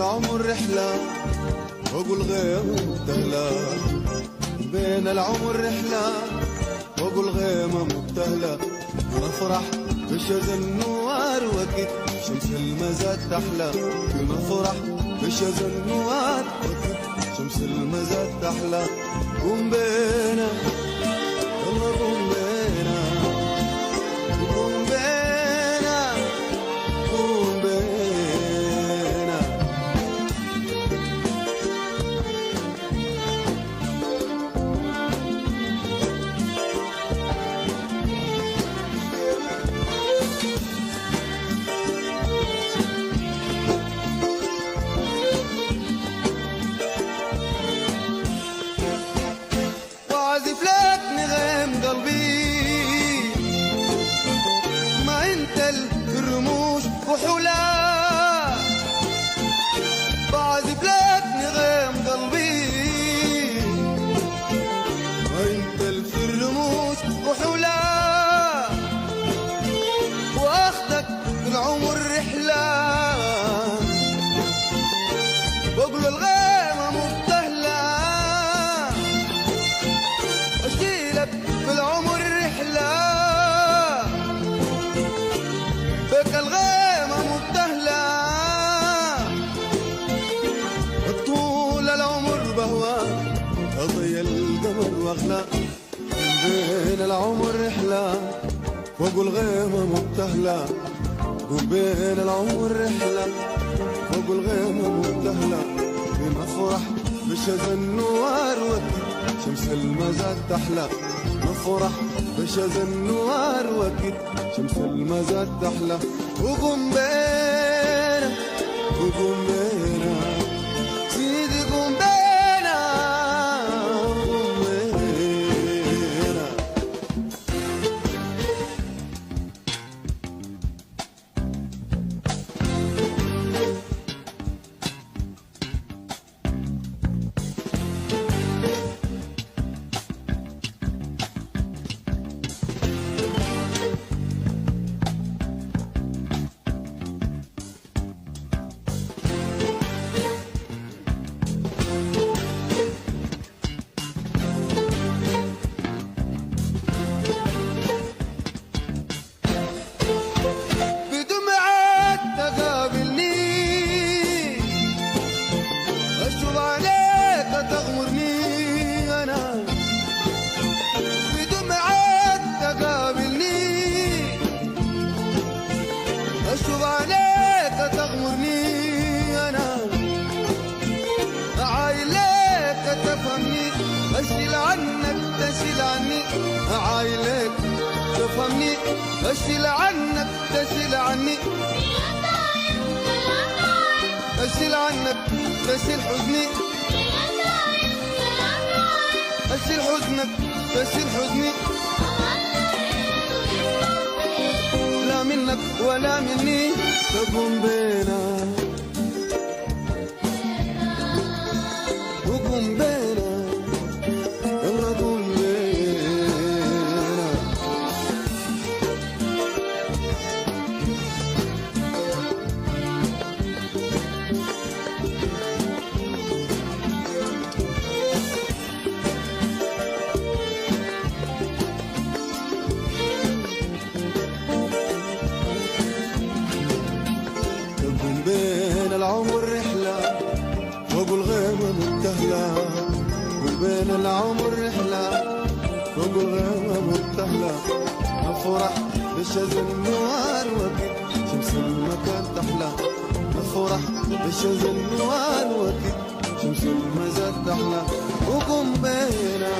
العمر رحلة وأقول غيمة مبتهلة، بين العمر رحلة وأقول غيمة مبتهلة، ونفرح بشذا النوار وقت شمس المزاد تحلى، ونفرح بشذا النوار وقت شمس المزاد تحلى. قوم بينا يلا قوم بينا، قوم بينا قوم بينا. وعازف لك نغم قلبي ما انت الرموش وحولا، بعزف لك نغم قلبي ما انت الرموش وحولا، واخدك بالعمر رحلة واقول الغيمة مبتهلة، اشيلك بالعمر رحلة بك الغيمة مبتهلة، طول العمر بهواك اضيع القمر واغلى، بين العمر رحلة واقول غيمة مبتهلة، وبين العمر رحلة واقول غيمة مبتهلة، بما فرح بشذا النوار وقت شمس المزاد تحلى، نفرح بشذا النوار وقت شمس المزاد تحلى. وقوم بينا وقوم بينا سيدي قوم بينا وقوم بينا. بدمعات تقابلني اشوف عليك تغمرني انا، بدمعات تقابلني اشوف عليك تغمرني انا، عايلك تفهمني اشيل عنك تشيل عني، عايلك تفهمني اشيل عنك تشيل عني، اشيل عنك تشيل حزني، اشيل حزنك تشيل حزني، لا منك ولا مني. تقوم بينا وقوم بينا يلا قوم بينا. تقوم بين العمر رحلة واقول غيمة مبتهلة، وبين العمر رحلة واقول غيمة مبتهلة، نفرح بشذا النوار وقت شمس المكان تحلى، نفرح بشذا النوار وقت شمس المزاد تحلى. وقوم بينا